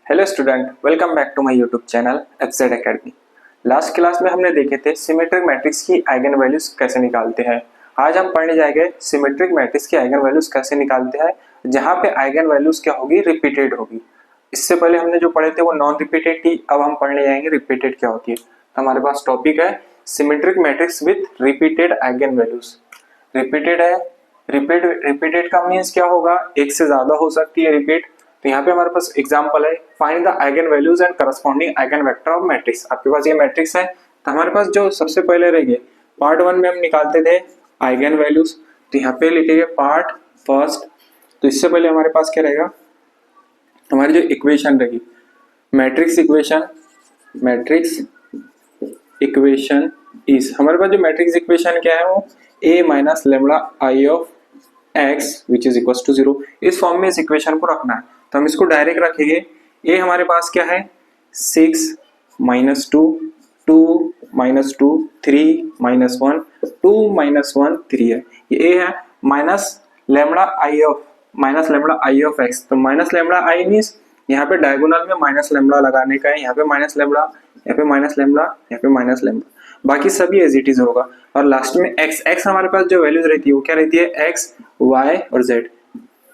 Hello student, welcome back to my YouTube channel FZ academy. Last class में हमने देखे थे सिमेट्रिक मैट्रिक्स की आइगन वैल्यूज कैसे निकालते हैं। आज हम पढ़ने जाएंगे सिमेट्रिक मैट्रिक्स की आइगन वैल्यूज कैसे निकालते हैं, जहां पे आइगन वैल्यूज क्या होगी, रिपीटेड होगी। इससे पहले हमने जो पढ़े थे वो नॉन रिपीटेड थी, अब हम पढ़ने जाएंगे रिपीटेड क्या होती है। तो हमारे पास टॉपिक है symmetric matrix with repeated eigen values. Repeated है, रिपीटेड का मीन्स क्या होगा, एक से ज्यादा हो सकती है रिपीट। तो यहाँ पे हमारे पास एग्जांपल है, find the eigen values and corresponding eigen vector of matrix. आपके पास ये मैट्रिक्स है, तो हमारे पास जो सबसे पहले रहेंगे पार्ट वन में हम निकालते थे आइगन वैल्यूज। तो यहाँ पे लिखेंगे पार्ट फर्स्ट। तो इससे पहले हमारे पास क्या रहेगा, हमारी जो इक्वेशन रहेगी मैट्रिक्स इक्वेशन इज, हमारे पास जो मैट्रिक्स इक्वेशन क्या है वो a minus lambda I of x which is equal to 0। इस फॉर्म में इस इक्वेशन को रखना है, तो हम इसको डायरेक्ट रखेंगे। a हमारे पास क्या है 6 माइनस 2, 2 माइनस 2, 3 माइनस 1, 2 माइनस 1 3 है, ये a है। Minus lambda I of x, तो माइनस लेमड़ा आई मीन्स यहाँ पे डायगोनल में माइनस लेमड़ा लगाने का है। यहाँ पे माइनस लेमड़ा, यहाँ पे माइनस लेमड़ा, यहाँ पे माइनस लेमड़ा, बाकी सभी एज इट इज होगा। और लास्ट में x हमारे पास जो वैल्यूज रहती है वो क्या रहती है, x, y और z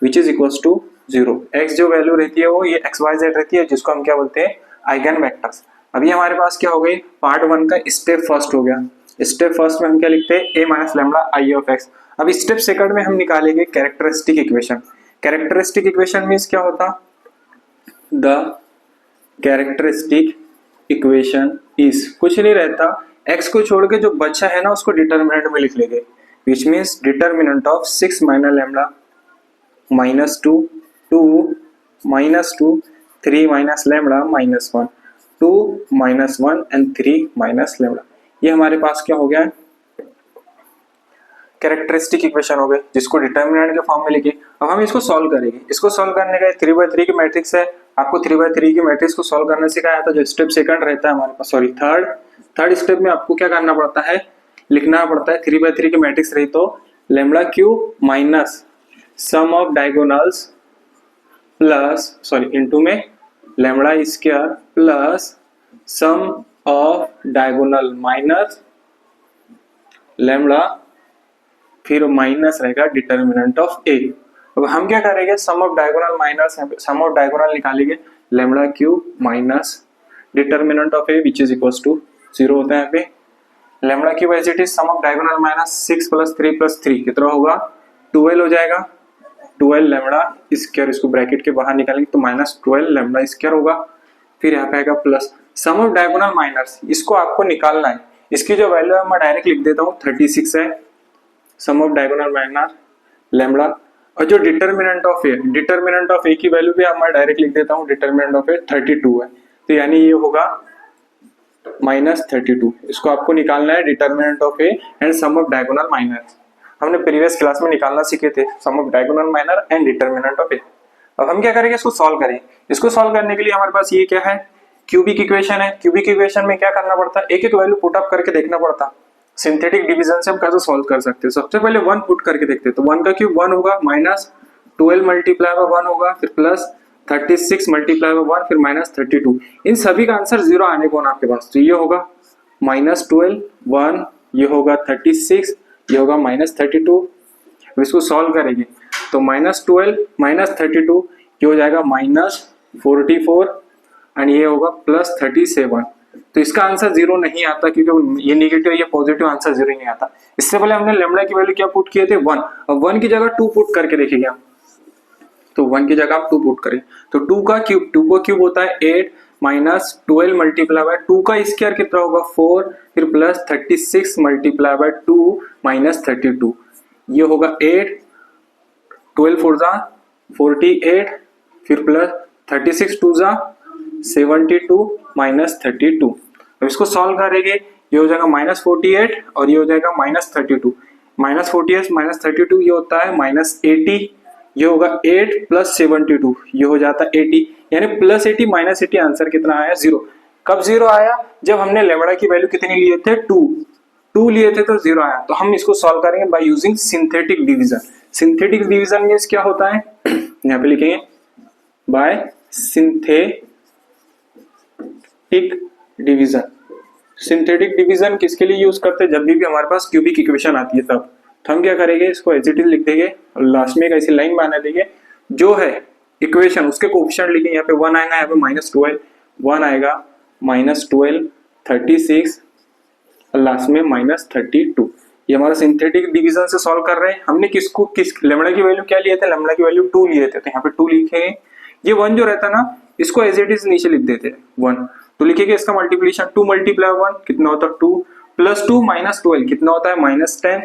which is equal to 0। x जो वैल्यू रहती है वो ये x, y, z रहती है, जिसको हम क्या बोलते हैं, आइगन वेक्टर्स। अभी हमारे पास क्या हो गई, पार्ट वन का स्टेप फर्स्ट हो गया। स्टेप फर्स्ट में हम क्या लिखते हैं, a minus lambda I of x। अब स्टेप सेकंड में हम निकालेंगे characteristic equation. Characteristic equation means क्या होता, द कैरेक्टरिस्टिक इक्वेशन इज, कुछ नहीं रहता, x को छोड़ के जो बच्चा है ना उसको डिटर्मिनेंट में लिख लेंगे, which means determinant of 6 minus lambda minus 2, 2 minus 2, 3 minus lambda minus 1, 2 minus 1 and 3 minus lambda. ये हमारे पास क्या हो गया, कैरेक्टरिस्टिक इक्वेशन हो गए, जिसको डिटर्मिनेंट के फॉर्म में लिखे। अब हम इसको सॉल्व करेंगे। इसको सॉल्व करने का 3/3 की मैट्रिक्स है, आपको 3/3 की मैट्रिक्स को सॉल्व करना सिखाया था। जो स्टेप सेकंड रहता है हमारे पास, सॉरी थर्ड स्टेप में आपको क्या करना पड़ता है, लिखना पड़ता है 3/3 की मैट्रिक्स रही तो lambda cube minus sum of diagonals plus, sorry into में lambda square plus sum of diagonal minus lambda, फिर माइनस रहेगा डिटर्मिनेंट ऑफ ए। अब हम क्या करेंगे, sum of diagonal minus, sum of diagonal निकालेंगे, lambda cube minus determinant of A which is equal to 0 होता है। यहाँ पे lambda cube as it is, sum of diagonal minus 6 plus 3 plus 3 कितना होगा, 12 हो जाएगा। 12 लेमड़ा स्क्वायर, इसको ब्रैकेट के बाहर निकालेंगे तो माइनस 12 लेमड़ा स्क्वायर होगा। फिर यहाँ पे आएगा plus sum of diagonal minus, इसको आपको निकालना है। इसकी जो वैल्यू है मैं डायरेक्ट लिख देता हूँ, 36 है सम ऑफ डायगोनल माइनस लेमड़ा। और जो डिटर्मिनेंट ऑफ ए की वैल्यू भी मैं डायरेक्ट लिख देता हूँ, डिटर्मिनेंट ऑफ ए 32 है, तो यानी ये होगा -32। इसको आपको निकालना है, determinant of A and sum of diagonal minor. हमने प्रीवियस क्लास में निकालना सीखे थे, sum of diagonal minor and determinant of A. अब हम क्या करेंगे, इसको सॉल्व करेंगे। इसको सॉल्व करने के लिए हमारे पास ये क्या है, क्यूबिक इक्वेशन है। क्यूबिक इक्वेशन में क्या करना पड़ता है, एक एक वैल्यू पुट अप करके देखना पड़ता। सिंथेटिक डिवीजन से हम कैसे सॉल्व कर सकते हैं, सबसे पहले 1 पुट करके देखते हैं। तो 1 का क्यूब 1 होगा, माइनस 12 मल्टीप्लाई बाय 1 होगा, फिर प्लस 36 मल्टीप्लाई बाय 1, फिर माइनस 32। इन सभी का आंसर 0 आने को ना आपके पास, तो ये होगा -12, 1, ये होगा 36, ये होगा -32। इसको सॉल्व करेंगे तो -12 -32 ये हो जाएगा -44 एंड ये होगा +37। तो इसका आंसर 0 नहीं आता, क्योंकि ये नेगेटिव ये पॉजिटिव, आंसर 0 नहीं आता। इससे पहले हमने लेमड़ा की वैल्यू क्या पुट किए थे, 1। अब 1 की जगह 2 पुट करके देखेंगे हम, तो 1 की जगह आप 2 पुट करें तो 2 का क्यूब होता है 8 माइनस 12 मल्टीप्लाई बाय 2 का स्क्वायर कितना होगा 4, फिर प्लस 36 मल्टीप्लाई बाय 2 माइनस 32, ये होगा 8, 12 4 जा 48, फिर प्लस 36 2 जा 72 माइनस 32। अब इसको सॉल्व करेंगे, ये हो जाएगा -48 और ये हो जाएगा -32। -48 -32 ये होता है -80, ये होगा 8 प्लस 72, ये हो जाता है 80, यानी +80 -80 आंसर कितना आया, 0। कब 0 आया, जब हमने लेमड़ा की वैल्यू कितनी लिए थे, 2 लिए थे तो 0 आया। तो हम इसको सॉल्व करेंगे by using synthetic division. Synthetic division means क्या होता है, यहाँ पे लिखेंगे bye synthetic synthetic division. Synthetic division किसके लिए यूज करते हैं? जब भी हमारे पास क्यूबिक इक्वेशन आती है तब। तो हम क्या करेंगे, इसको एज इट इज लिख देंगे और लास्ट में एक ऐसी लाइन बना देंगे जो है इक्वेशन उसके कोफिशिएंट लिखेंगे। यहाँ पे 1 आएगा, यहाँ पे -12, 1 आएगा -12, 36 और लास्ट में -32। ये हमारा सिंथेटिक डिवीजन से सॉल्व कर रहे हैं। हमने किसको किस लेमड़ा की वैल्यू क्या लिए थे? लेमड़ा की वैल्यू 2 लिए थे, तो यहाँ पे 2 लिखेंगे। ये 1 जो रहता है ना, इसको एज इट इज नीचे लिख देते हैं 1। तो लिखेंगे इसका मल्टीप्लिकेशन 2 × 1 कितना होता है 2, +2 -12 कितना होता है -10,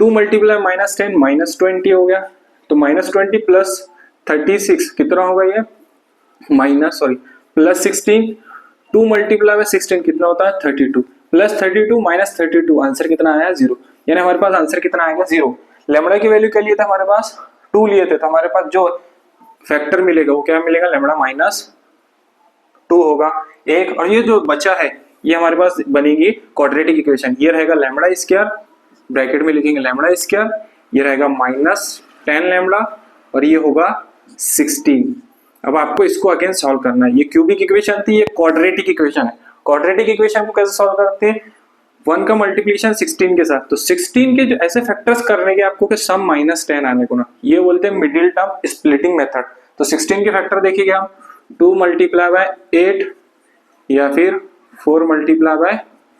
2 × -10 -20 हो गया। तो -20 प्लस 36 कितना होगा ये +16, 2 × 16 कितना होता है 32, +32 -32 आंसर कितना आया 0। यानी हमारे पास आंसर कितना आएगा 0। लेमड़ा की वैल्यू क्या लिए थे हमारे पास 2 लिए थे, तो हमारे पास जो फैक्टर मिलेगा वो क्या मिलेगा लेमड़ा -2 होगा एक। और ये जो बचा है ये हमारे पास बनेगी क्वाड्रेटिक इक्वेशन। ये रहेगा लेमड़ा स्क्वायर, ब्रैकेट में लिखेंगे लेमड़ा स्क्वायर, ये रहेगा -10 लेमड़ा और ये होगा 16। अब आपको इसको अगेन सॉल्व करना है। ये क्यूबिक इक्वेशन थी, ये क्वाड्रेटिक इक्वेशन है। क्वाड्रेटिक इक्वेशन को कैसे सॉल्व करते हैं? 1 का मल्टीप्लिकेशन 16 के साथ, तो 16 के जो ऐसे फैक्टर्स करने के आपको कि सम -10 आने को ना, ये बोलते हैं मिडिल टर्म स्प्लिटिंग मेथड। तो 16 के फैक्टर देखिए हम 2 × 8 या फिर 4 ×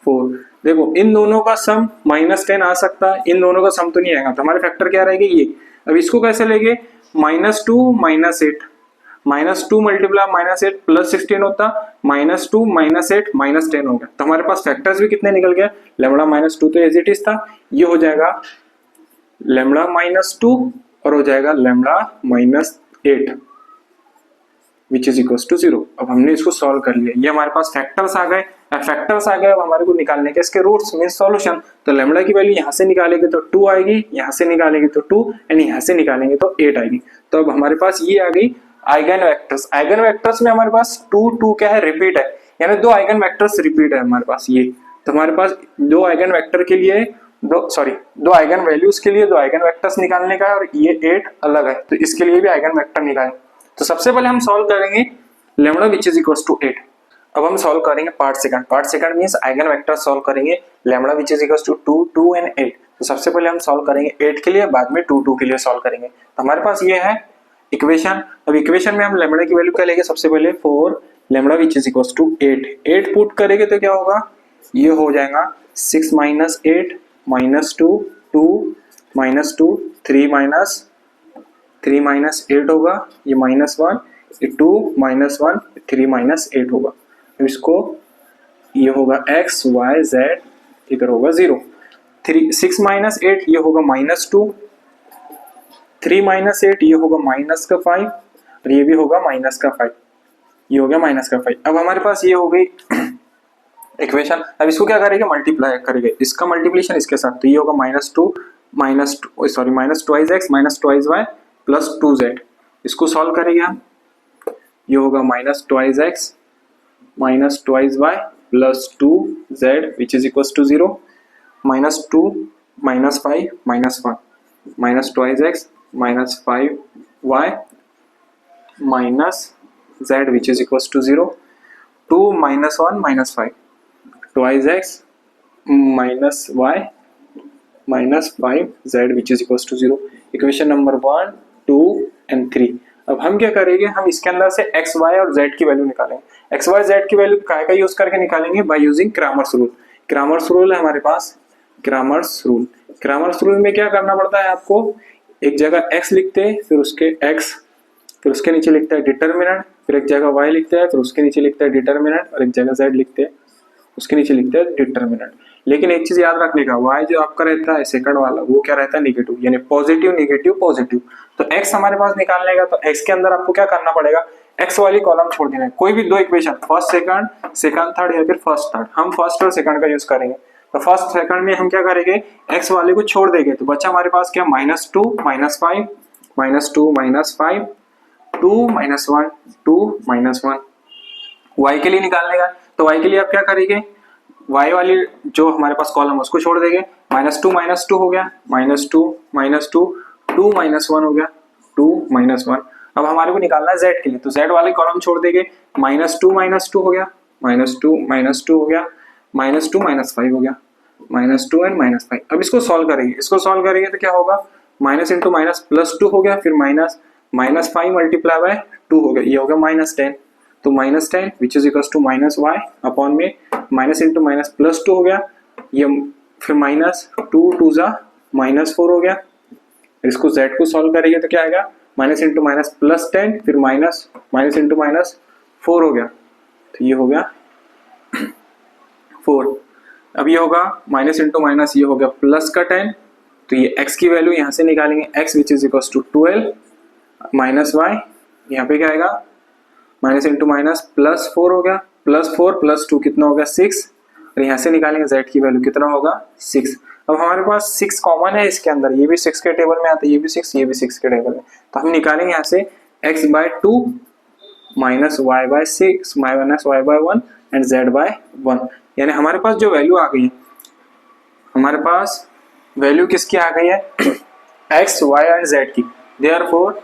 4। देखो इन दोनों का सम -10 आ सकता है, इन दोनों का सम तो नहीं आएगा। तो हमारे फैक्टर क्या रहेगा ये। अब इसको कैसे लेंगे? -2 -8 -2 × -8 +16 होता, -2 -8 -10 हो गया। तो हमारे पास फैक्टर्स भी कितने निकल गए? लेमड़ा -2 तो एज इट इज था, ये हो जाएगा लेमड़ा -2 और हो जाएगा lambda -8 which is equal to 0। अब हमने इसको सॉल्व कर लिया, ये हमारे पास फैक्टर्स आ गए। फैक्टर्स आ गए, अब हमारे को निकालने के इसके रूट्स मीन सॉल्यूशन। तो लेमड़ा की वैल्यू यहाँ से निकालेंगे तो 2 आएगी, यहाँ से निकालेंगे तो 2 एंड यहाँ से निकालेंगे तो 8 आएगी। तो अब हमारे पास ये आ गई आइगन वेक्टर्स। आइगन वेक्टर्स में हमारे पास 2 क्या है रिपीट है, यानी 2 आइगन वेक्टर्स रिपीट है हमारे पास ये। तो हमारे पास 2 आइगन वेक्टर के लिए 2 आइगन वैल्यूज के लिए 2 आइगन वेक्टर्स निकालने का है और ये 8 अलग है, तो इसके लिए भी आइगन वेक्टर निकालें। तो सबसे पहले हम सॉल्व करेंगे lambda which is equal to 8। अब हम सॉल्व करेंगे part second means eigen vector solve करेंगे lambda which is equal to 2 and 8। तो सबसे पहले हम सॉल्व करेंगे 8 के लिए, बाद में 2 के लिए सॉल्व करेंगे। तो हमारे पास ये है इक्वेशन। अब इक्वेशन में हम लेमड़ा की वैल्यू क्या लेंगे? सबसे पहले 4 lambda which is equal to 8 put करेंगे तो क्या होगा? ये हो जाएगा 6 - 8 -2 2 -2 3 -8 होगा, ये -1 ये 2 -1 3 -8 होगा। इसको ये होगा x y z, इधर होगा 0। 6 - 8 ये होगा -2, 3 - 8 ये होगा -5 और ये भी होगा -5, ये हो गया -5। अब हमारे पास ये हो गई इक्वेशन। अब इसको क्या करेंगे? मल्टीप्लाई करेंगे इसका मल्टीप्लिकेशन इसके साथ, तो ये होगा -2 -2x -2y +2z। इसको सॉल्व करेंगे हम, ये होगा -2x -2y +2z which is equal to 0, -2 -5 -1 -2x -5y -z which is equals to 0, 2 -1 -5 2x -y -5z which is equals to 0। Equation number 1 2 and 3। अब हम क्या करेंगे? हम इसके अंदर से x y और z की वैल्यू निकालेंगे। x y z की वैल्यू काय का यूज करके निकालेंगे? By using Cramer's rule. Cramer's rule है हमारे पास, क्रैमर्स रूल में क्या करना पड़ता है आपको? एक जगह x लिखते हैं, फिर उसके x, फिर उसके नीचे लिखता है डिटर्मिनेंट, फिर एक जगह y लिखते हैं, फिर उसके नीचे लिखता है डिटर्मिनेंट और एक जगह z लिखते हैं, उसके नीचे लिखते हैं डिटर्मिनेंट। लेकिन एक चीज याद रखने का, y जो आपका रहता है सेकंड वाला वो क्या रहता है? नेगेटिव, यानी पॉजिटिव नेगेटिव पॉजिटिव। तो x हमारे पास निकालने का, तो x के अंदर आपको क्या करना पड़ेगा? x वाली कॉलम छोड़ देना है। कोई भी 2 equation first second, second third या फिर फर्स्ट थर्ड, हम फर्स्ट और सेकंड का यूज करेंगे। तो फर्स्ट सेकंड में हम क्या करेंगे? x वाले को छोड़ देंगे, तो बच्चा हमारे पास क्या? -2 -5 -2 -5 2 -1 2 -1। y के लिए निकालने का, तो y के लिए आप क्या करेंगे? y वाली जो हमारे पास कॉलम उसको छोड़ देंगे, -2 हो गया, -2 2 -1 हो गया, 2 -1। अब हमारे को निकालना है z के लिए, तो z वाले कॉलम छोड़ देंगे, -2 हो गया, -2 हो गया, -2 -5 हो गया, -2 एंड -5। अब इसको सॉल्व करेंगे तो क्या होगा, माइनस इंटू माइनस +2 हो गया, फिर -5 मल्टीप्लाई बाय 2 हो गया, ये हो गया -10। तो -10 which is equal to -y upon में माइनस इंटू माइनस +2 हो गया, ये फिर -2 2 जा -4 हो गया। इसको z को सॉल्व करेंगे तो क्या आएगा, माइनस इंटू माइनस +10, फिर माइनस इंटू माइनस 4 हो गया, तो ये हो गया 4। अब ये होगा माइनस इंटू माइनस, ये हो गया प्लस का 10, तो ये x की वैल्यू यहाँ से निकालेंगे, x which is equal to 12 minus y, यहाँ पे क्या आएगा, माइनस इंटू माइनस +4 हो गया, +4 +2 कितना हो गया 6, और यहाँ से निकालेंगे z की वैल्यू कितना होगा 6। अब हमारे पास 6 कॉमन है इसके अंदर, ये भी 6 के टेबल में आता है, ये भी 6, ये भी 6 के टेबल में, तो हम निकालेंगे यहाँ से x/2 minus y/6 minus y/1 and z/1, यानी हमारे पास जो वैल्यू आ गई है, हमारे पास वैल्यू किसकी आ गई है, x, y एंड z की। Therefore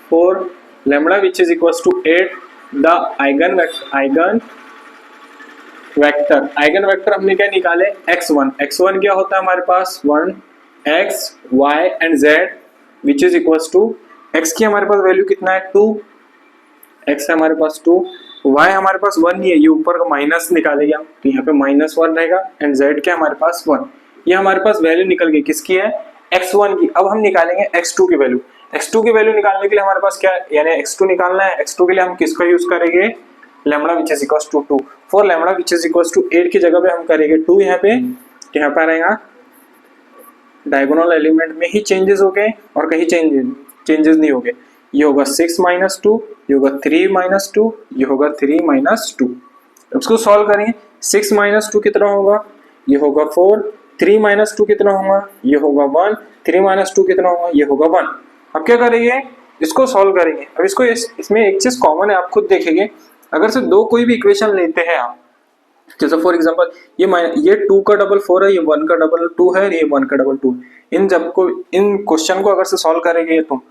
for lambda which is equal to 8 the eigen vector हमने क्या निकाले, x1 क्या होता है हमारे पास 1, x, y and z which is equal to, x की हमारे पास वैल्यू कितना है 2, x है हमारे पास 2, y हमारे पास 1 नहीं है, ये ऊपर का माइनस निकालेंगे हम, तो यहाँ पे -1 रहेगा, एंड z क्या हमारे पास 1। ये हमारे पास वैल्यू निकल गई किसकी है, x1 की। अब हम निकालेंगे x2 की वैल्यू। x2 की वैल्यू निकालने के लिए हमारे पास क्या है, यानी x2 निकालना है, x2 के लिए हम किसका यूज करेंगे, lambda which is equal to 2। For lambda which is equal to 8 की जगह पे हम करेंगे 2, यहाँ पे रहेगा डायगोनल एलिमेंट में ही चेंजेस हो गए और कहीं चेंजेस नहीं हो गए। ये होगा 6 - 2, ये होगा 3 - 2, ये होगा 3 - 2। उसको सॉल्व करेंगे, 6 - 2 कितना होगा, ये होगा 4, 3 - 2 कितना होगा, ये होगा 1, 3 - 2 कितना होगा, ये होगा 1। अब क्या करेंगे, इसको सॉल्व करेंगे। अब इसको इसमें एक चीज कॉमन है, आप खुद देखेंगे, अगर से दो कोई भी इक्वेशन लेते हैं आप, जैसे फॉर एग्जांपल ये 2 का डबल 4 है, ये 1 का डबल 2 है, ये 1 का डबल 2, इन क्वेश्चन को अगर से सॉल्व करेंगे तुम,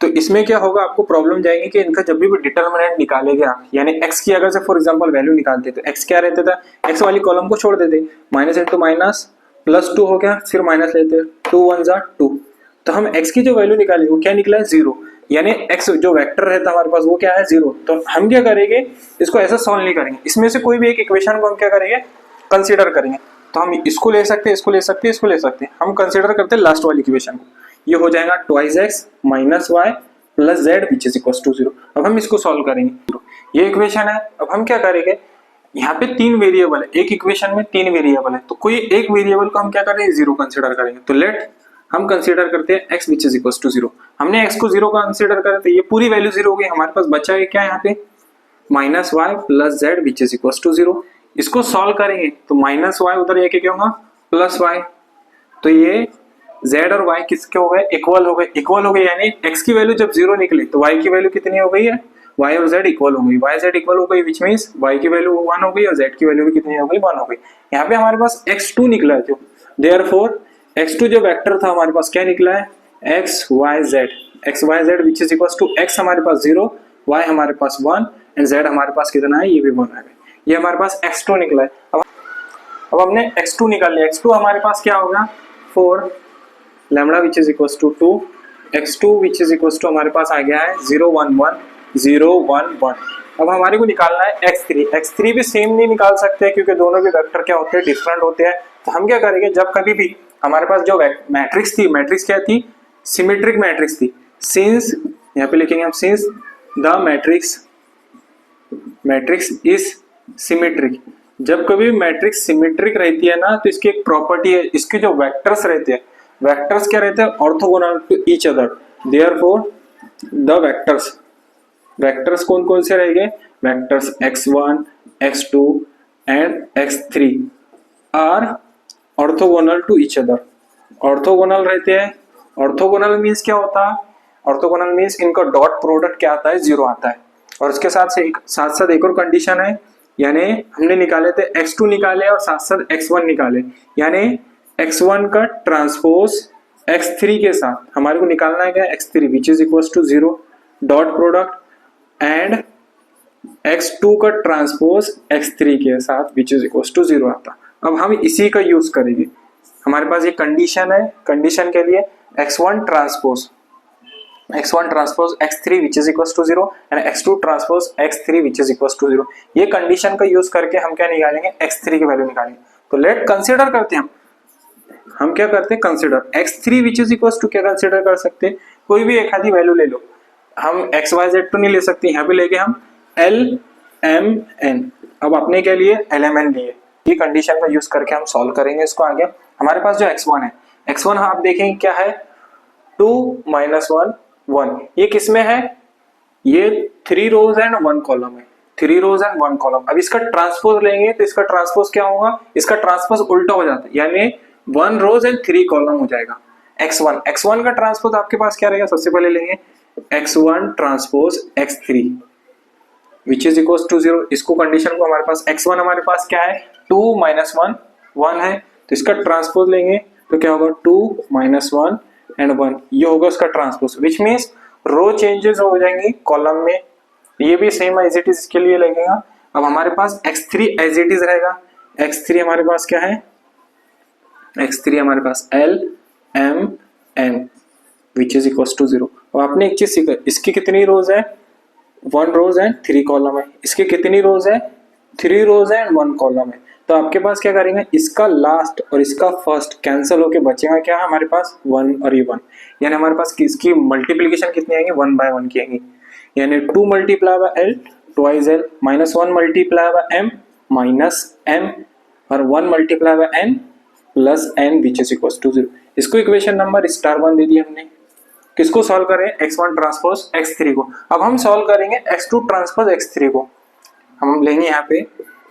तो इसमें क्या होगा, आपको प्रॉब्लम जाएगी कि इनका जब भी डिटर्मिनेंट निकालेंगे आप, यानी x की अगर से फॉर एग्जांपल वैल्यू निकालते तो x क्या रहता था, x वाली कॉलम को छोड़ देते, माइनस इंटू माइनस +2 हो गया, फिर माइनस लेते, 2 1 जा 2, तो हम x की जो वैल्यू निकाली वो क्या निकला है 0, यानी x जो वेक्टर रहता है हमारे पास वो क्या है 0। तो हम क्या करेंगे, इसको ऐसा सॉल्व नहीं करेंगे, इसमें से कोई भी एक इक्वेशन को हम क्या करेंगे, कंसीडर करेंगे। तो हम इसको ले सकते हैं, इसको ले सकते हैं, इसको ले सकते हैं, हम कंसीडर करते हैं लास्ट वाली इक्वेशन को, ये हो जाएगा 2x - y + z which is equal to 0। अब हम इसको सॉल्व करेंगे, ये इक्वेशन है। अब हम क्या करेंगे, यहाँ पे 3 वेरिएबल है, एक इक्वेशन में 3 वेरिएबल है, तो कोई एक वेरिएबल को हम क्या करेंगे 0 कंसीडर करेंगे। तो लेट हम कंसीडर करते हैं x which is equal to 0। हमने x को 0 कंसीडर करा तो ये पूरी वैल्यू 0 हो गई, हमारे पास बचा है क्या यहाँ पे -y + z which is equal to 0। इसको सॉल्व करेंगे तो -y उधर ये क्या होगा +y, तो ये z और y किसके हो गए, इक्वल हो गए, यानी x की वैल्यू जब 0 निकली तो y की वैल्यू कितनी हो गई है, y और z इक्वल हो गई, y z इक्वल हो गई, विच मींस y की वैल्यू 1 हो गई और z की वैल्यू भी कितनी हो गई 1 हो गई। यहाँ पे हमारे पास x2 निकला है, जो देयरफॉर x2 जो वेक्टर था हमारे पास क्या निकला है, x y z which is equal to x हमारे पास 0, y हमारे पास 1 एंड z हमारे पास कितना है, ये भी 1 है, ये हमारे पास x2 निकला है। अब हमने x2 निकाल लिया, x2 हमारे पास क्या होगा 4 lambda which is equal to 2, x2 which is equal to हमारे पास आ गया है 0 1 1 0 1 1। अब हमारे को निकालना है x3 भी सेम नहीं निकाल सकते क्योंकि दोनों भी वेक्टर क्या होते हैं, डिफरेंट होते हैं। तो हम क्या करेंगे, जब कभी भी हमारे पास जो मैट्रिक्स थी, मैट्रिक्स क्या थी, सिमेट्रिक मैट्रिक्स थी, सिंस यहाँ पे लिखेंगे हम, since the matrix is symmetric, जब कभी मैट्रिक्स सिमेट्रिक रहती है ना, तो इसकी एक प्रॉपर्टी है, इसके जो वेक्टर्स रहते हैं, वेक्टर्स क्या रहते हैं, orthogonal to each other. Therefore the vectors कौन कौन से रहेंगे, vectors x1 x2 and x3 are orthogonal to each other. Orthogonal रहते हैं, ऑर्थोगोनल मीन्स क्या होता है, ऑर्थोगोनल मीन्स इनका डॉट प्रोडक्ट क्या आता है 0 आता है। और उसके साथ साथ एक और कंडीशन है, यानी हमने निकाले थे x2 निकाले और साथ साथ x1 निकाले, यानी x1 का ट्रांसपोज x3 के साथ हमारे को निकालना है क्या x3 which is equal to 0 dot product and x2 का ट्रांसपोज x3 के साथ विच इज इक्वल टू 0 आता। अब हम इसी का यूज करेंगे, हमारे पास ये कंडीशन है, कंडीशन के लिए x1 transpose x3 which is equal to 0 and x2 transpose x3 which is equal to 0। ये कंडीशन का यूज करके हम क्या निकालेंगे, x3 की वैल्यू निकालेंगे। तो लेट कंसीडर करते हैं हम क्या करते हैं, consider x3 which is equal to क्या कंसीडर कर सकते हैं, कोई भी एक आधी वैल्यू ले लो, हम x y z तो नहीं ले सकते, यहाँ पे लेके हम l m n, अब अपने के लिए LMN लिए। ये कंडीशन का यूज करके हम सॉल्व करेंगे इसको आगे। हमारे पास जो x1 है, x1 आप देखेंगे क्या है, 2 - 1 1, ये किसमें है, ये 3 रोज एंड 1 कॉलम है, 3 रोज एंड 1 कॉलम। अब इसका ट्रांसपोज लेंगे तो इसका ट्रांसपोज क्या होगा, इसका ट्रांसपोज उल्टा हो जाता है, यानी 1 रोज एंड 3 कॉलम हो जाएगा। x1 का ट्रांसपोज आपके पास क्या रहेगा, सबसे पहले लेंगे x1 transpose x3 which is equal to 0। इसको कंडीशन को हमारे पास x1 हमारे पास क्या है, 2 - 1 1 है, तो इसका ट्रांसपोज लेंगे तो क्या होगा, 2 - 1 एंड 1, ये होगा उसका transpose, which means row changes हो जाएंगी कॉलम में। ये भी सेम एज इट इज इसके लिए लगेगा। अब हमारे पास x3 एज इट इज रहेगा, x3 हमारे पास क्या है, x3 हमारे पास L M N which is equal to 0। अब आपने एक चीज सीखा, इसकी कितनी रोज है, 1 रोज एंड 3 कॉलम है, इसकी कितनी रोज है, 3 रोज एंड 1 कॉलम है। तो आपके पास क्या करेंगे, इसका लास्ट और इसका फर्स्ट कैंसिल होके बचेगा क्या, हमारे पास 1 और ये 1, यानी हमारे पास किसकी मल्टीप्लीकेशन कितनी आएगी, 1 by 1 की आएगी, यानी 2 multiply by L twice L minus 1 multiply by M minus M और 1 multiply by N plus N which is equal to 0। इसको इक्वेशन नंबर *1 दे दी हमने। किसको सॉल्व करें, x1 ट्रांसपोज x3 को। अब हम सॉल्व करेंगे x2 ट्रांसपोज x3 को। हम लेंगे यहाँ पे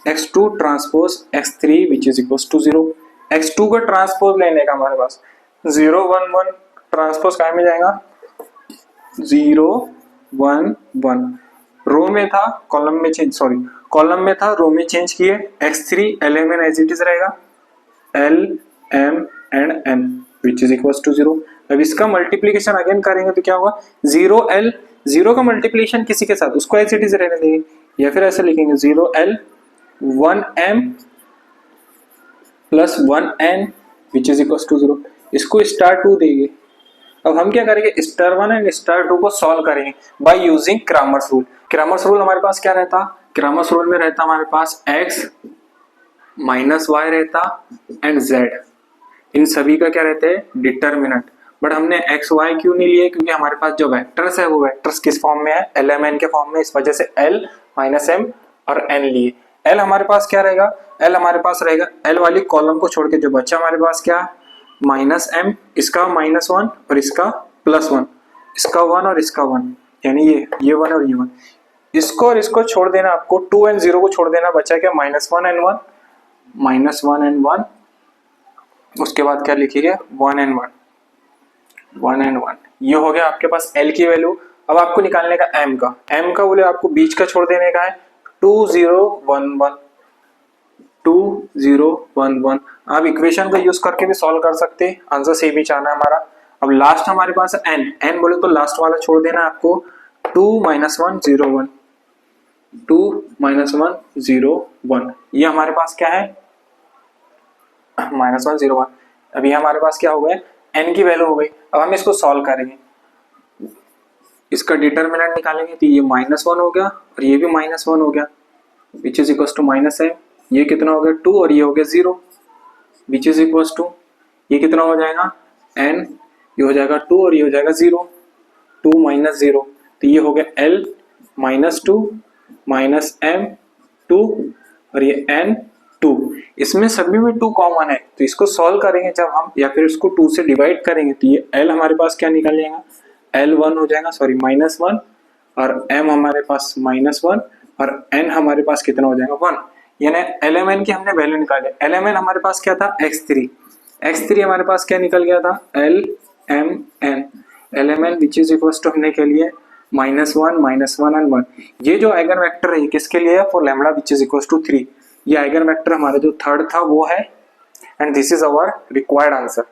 x2 transpose x3 which is equal to 0। x2 का ट्रांसपोज लेने का हमारे पास 0 1 1 ट्रांसपोज कहाँ में जाएगा, 0 1 1, रो में था कॉलम में चेंज, सॉरी कॉलम में था रो में चेंज किए, x3 LMN as it is रहेगा, L M and N which is equal to 0। अब इसका मल्टीप्लीकेशन अगेन करेंगे तो क्या होगा, 0L, 0 का मल्टीप्लीकेशन किसी के साथ उसको एज इट इज रहने देंगे, या फिर ऐसे लिखेंगे 0L 1M plus 1N which is equal to 0। इसको *2 देंगे। अब हम क्या करेंगे, *1 एंड *2 को सॉल्व करेंगे by using Kramers rule. Kramers rule हमारे पास क्या रहता, क्रामर्स रूल में रहता हमारे पास x माइनस y रहता एंड z, इन सभी का क्या रहते हैं, डिटर्मिनेंट। बट हमने x y क्यों नहीं लिए, क्योंकि हमारे पास जो वेक्टर्स है वो वेक्टर्स किस फॉर्म में है, LMN के फॉर्म में, इस वजह से L माइनस M और N लिए। L हमारे पास क्या रहेगा, L हमारे पास रहेगा L वाली कॉलम को छोड़ के जो बच्चा हमारे पास क्या, माइनस M, इसका -1 और इसका +1, इसका 1 और इसका 1, यानी ये 1 और ये 1, इसको और इसको छोड़ देना आपको, 2 एंड 0 को छोड़ देना, बचा क्या -1 एंड 1, -1 एंड 1, उसके बाद क्या लिखिए 1 एंड 1, 1 एंड 1, ये हो गया आपके पास L की वैल्यू। अब आपको निकालने का M का बोले आपको बीच का छोड़ देने का है, 2 0 1 1, 2 0 1 1। आप इक्वेशन का यूज करके भी सॉल्व कर सकते हैं, आंसर सेम ही चाहना है हमारा। अब लास्ट हमारे पास है N बोले तो लास्ट वाला छोड़ देना आपको, 2 - 1 0 1, 2 - 1 0 1, ये हमारे पास क्या है, -1 0 1। अभी हमारे पास क्या हो गया, n की वैल्यू हो गई। अब हम इसको सॉल्व करेंगे, इसका डिटर्मिनेंट निकालेंगे तो ये -1 हो गया और ये भी -1 हो गया, which is equal to -m, ये कितना हो गया 2 और ये हो गया 0, विच इज इक्वल टू ये कितना हो जाएगा n, ये हो जाएगा 2 और ये हो जाएगा 0, 2 - 0, तो ये हो गया L -2 -m 2 और ये n 2, इसमें सभी में 2 कॉमन है, तो इसको सॉल्व करेंगे जब हम, या फिर इसको 2 से डिवाइड करेंगे तो ये L हमारे पास क्या निकल जाएगा, L 1 हो जाएगा, सॉरी -1, और M हमारे पास -1 और N हमारे पास कितना हो जाएगा 1, यानी LMN की हमने वैल्यू निकाली। LMN हमारे पास क्या था, x3 हमारे पास क्या निकल गया था, LMN, LMN which is equal to हमने के लिए -1 एंड 1। ये जो आइगन वेक्टर है किसके लिए है, for lambda which is equal to 3, ये आइगन वेक्टर हमारा जो थर्ड था वो है, and this is our required answer.